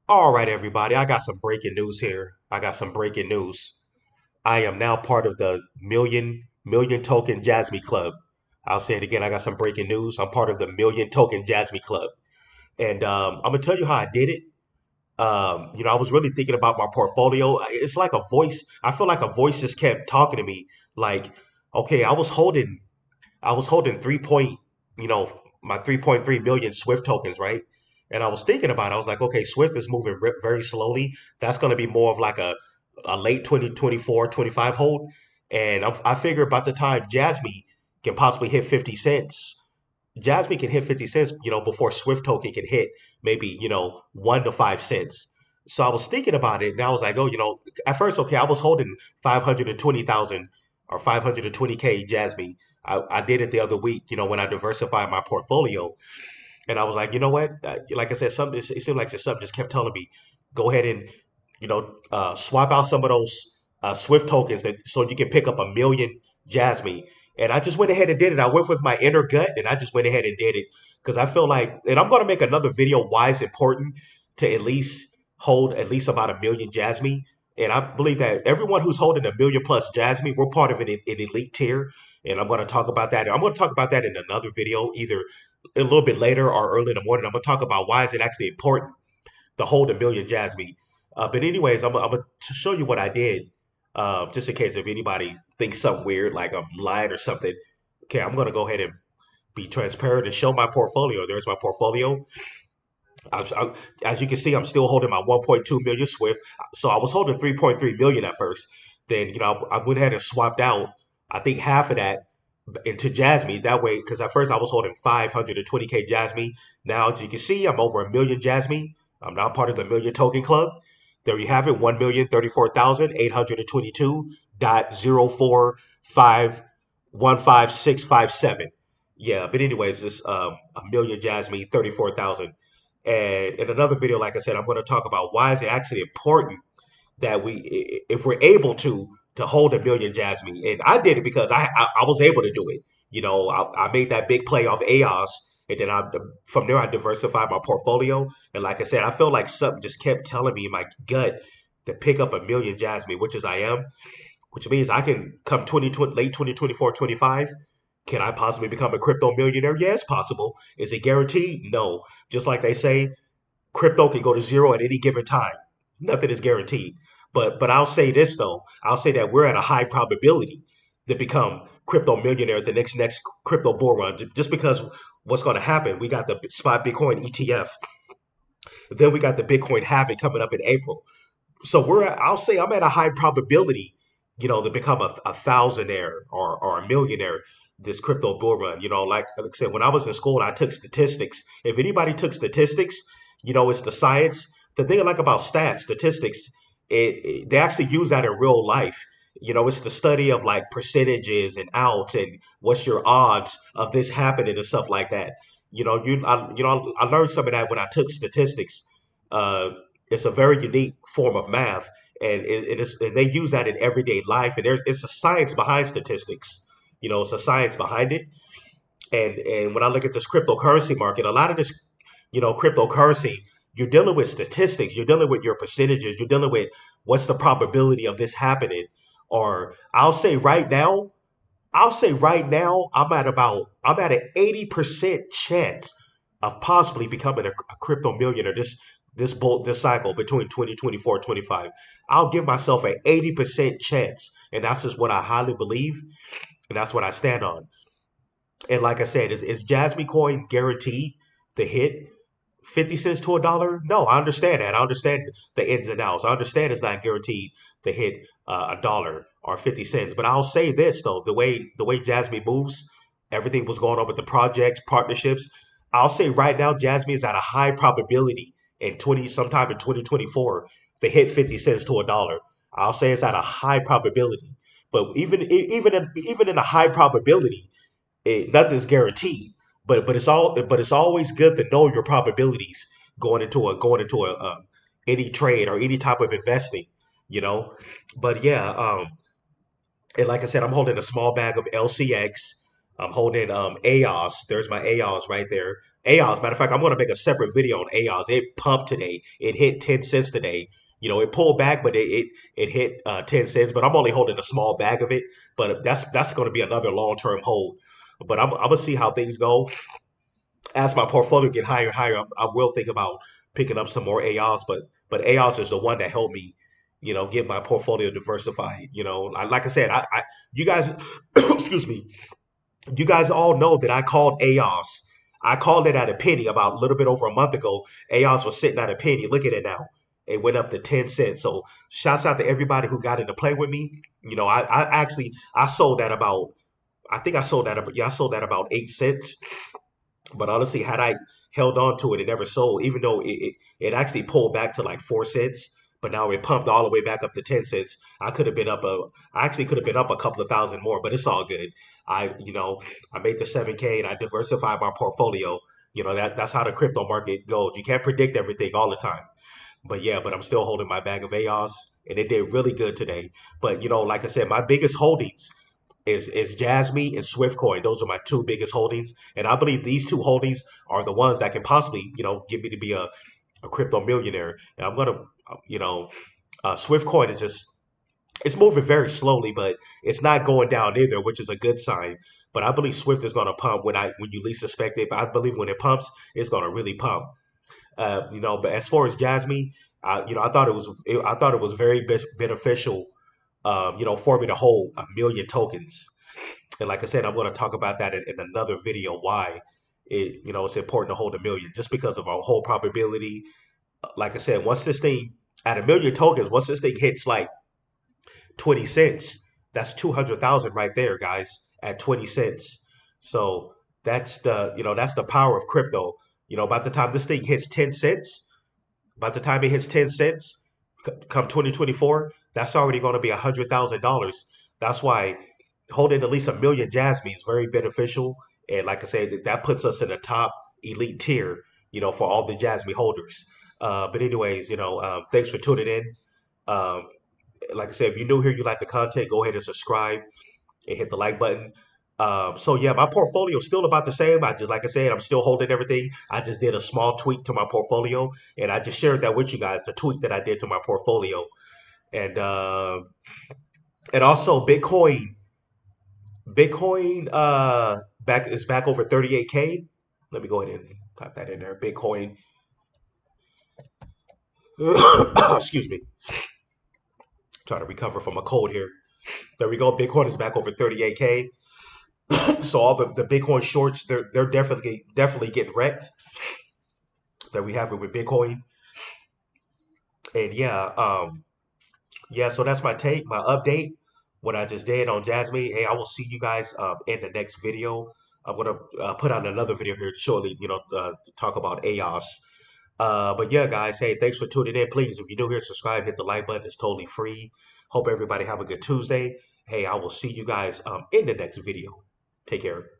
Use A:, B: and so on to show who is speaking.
A: All right, everybody. I got some breaking news here. I got some breaking news. I am now part of the million token Jasmy Club. I'll say it again. I got some breaking news. I'm part of the million token Jasmy Club, and I'm gonna tell you how I did it. I was really thinking about my portfolio. It's like a voice. I feel like a voice just kept talking to me. Like, okay, I was holding you know, my 3.3 million Swift tokens, right? And I was thinking about it. I was like, okay, Swift is moving very slowly. That's going to be more of like a late 2024, 25 hold. And I figure about the time Jasmy can possibly hit 50 cents, Jasmy can hit 50 cents, before Swift token can hit maybe, 1 to 5 cents. So I was thinking about it and I was like, oh, at first, okay, I was holding 520,000 or 520K Jasmy. I did it the other week, when I diversified my portfolio. And I was like, you know what? Like I said, something it seemed like something just kept telling me, go ahead and swap out some of those Swift tokens so you can pick up a million Jasmy. And I just went ahead and did it. I went with my inner gut, and I just went ahead and did it because I feel like, and I'm going to make another video why it's important to at least hold at least about a million Jasmy. And I believe that everyone who's holding a million plus Jasmy, we're part of an elite tier. And I'm going to talk about that. I'm going to talk about that in another video, either a little bit later or early in the morning. I'm going to talk about why is it actually important to hold a million Jasmy. But anyways, I'm gonna show you what I did, just in case if anybody thinks something weird, like I'm lying or something. Okay, I'm gonna go ahead and be transparent and show my portfolio. There's my portfolio. As you can see, I'm still holding my 1.2 million Swift. So I was holding 3.3 million at first. Then I went ahead and swapped out. I think half of that into Jasmy. That way, because at first I was holding 520K Jasmy. Now, as you can see, I'm over a million Jasmy. I'm now part of the million token club. There you have it, 1,034,822.04515,657. Yeah, but anyways, this a million Jasmy, 34,000. And in another video, like I said, I'm going to talk about why is it actually important that if we're able to hold a million Jasmy. And I did it because I was able to do it. I made that big play off AOS, and then from there I diversified my portfolio. And like I said, I felt like something just kept telling me in my gut to pick up a million Jasmy, which is I am, which means I can come 2020, late 2024, 25. Can I possibly become a crypto millionaire? Yeah, it's possible. Is it guaranteed? No. Just like they say, crypto can go to zero at any given time. Nothing is guaranteed. But I'll say this though. I'll say that we're at a high probability to become crypto millionaires the next crypto bull run. Just because what's going to happen, we got the spot Bitcoin ETF, then we got the Bitcoin halving coming up in April. So I'll say I'm at a high probability, to become a thousandaire or a millionaire this crypto bull run. Like I said, when I was in school, I took statistics. If anybody took statistics, it's the science. The thing I like about statistics, they actually use that in real life. It's the study of like percentages and outs and what's your odds of this happening and stuff like that. I learned some of that when I took statistics. Uh, it's a very unique form of math, and and they use that in everyday life. And it's a science behind statistics. It's a science behind it. And when I look at this cryptocurrency market, a lot of this, cryptocurrency, you're dealing with statistics, you're dealing with your percentages, you're dealing with what's the probability of this happening. Or I'll say right now, I'm at an 80% chance of possibly becoming a crypto millionaire this cycle between 2024 and 25. I'll give myself an 80% chance, and that's just what I highly believe, and that's what I stand on. And like I said, is Jasmy Coin guaranteed to hit 50 cents to a dollar? No, I understand that. I understand the ins and outs. I understand it's not guaranteed to hit a dollar or 50 cents. But I'll say this though, the way Jasmy moves, everything was going on with the projects, partnerships. I'll say right now, Jasmy is at a high probability in 20 sometime in 2024 to hit 50 cents to a dollar. I'll say it's at a high probability. But even in a high probability, nothing's guaranteed. But it's always good to know your probabilities going into a any trade or any type of investing, you know. But yeah, and like I said, I'm holding a small bag of LCX. I'm holding AOS. There's my AOS right there. AOS. Matter of fact, I'm gonna make a separate video on AOS. It pumped today. It hit 10 cents today. You know, it pulled back, but it hit 10 cents. But I'm only holding a small bag of it. But that's gonna be another long term hold. But I'm gonna see how things go as my portfolio get higher and higher. I will think about picking up some more AOS. But AOS is the one that helped me, get my portfolio diversified. Like I said, you guys, excuse me, you guys all know that I called AOS. I called it at a penny about a little bit over a month ago. AOS was sitting at a penny. Look at it now. It went up to 10 cents. So shouts out to everybody who got in to play with me. I actually I sold at about I think I sold at I sold at about 8 cents. But honestly, had I held on to it, it never sold, even though it actually pulled back to like 4 cents. But now it pumped all the way back up to 10 cents. I actually could have been up a couple of thousand more, but it's all good. I made the 7K and I diversified my portfolio. That's how the crypto market goes. You can't predict everything all the time. But yeah, but I'm still holding my bag of AOS and it did really good today. But like I said, my biggest holdings is jasmy and Swiftcoin. Those are my two biggest holdings, and I believe these two holdings are the ones that can possibly, get me to be a crypto millionaire. And I'm gonna, you know, Swiftcoin is just it's moving very slowly, but it's not going down either, which is a good sign. But I believe Swift is gonna pump when you least expect it. But I believe when it pumps, it's gonna really pump. But as far as jasmy, I thought it was very beneficial, for me to hold a million tokens. And like I said, I'm going to talk about that in another video. Why it's important to hold a million, just because of our whole probability. Like I said, once this thing at a million tokens, once this thing hits like 20 cents, that's 200,000 right there, guys, at 20 cents. So that's the power of crypto. By the time this thing hits 10 cents, by the time it hits 10 cents, come 2024, that's already going to be $100,000. That's why holding at least a million Jasmy is very beneficial. And like I said, that puts us in the top elite tier, for all the Jasmy holders. But anyways, thanks for tuning in. Um, like I said, if you're new here, you like the content, go ahead and subscribe and hit the like button. So yeah, my portfolio is still about the same. Like I said, I'm still holding everything. I just did a small tweak to my portfolio, and I just shared that with you guys. The tweak that I did to my portfolio, and uh, and also Bitcoin back over 38K. Let me go ahead and type that in there. Bitcoin. Excuse me. Trying to recover from a cold here. There we go. Bitcoin is back over 38K. So all the Bitcoin shorts, they're definitely getting wrecked. That we have it with Bitcoin. And yeah. So that's my take, my update. What I just did on Jasmine. Hey, I will see you guys in the next video. I'm gonna put out another video here shortly. To talk about AOS. But yeah, guys, hey, thanks for tuning in. Please, if you're new here, subscribe, hit the like button. It's totally free. Hope everybody have a good Tuesday. Hey, I will see you guys in the next video. Take care.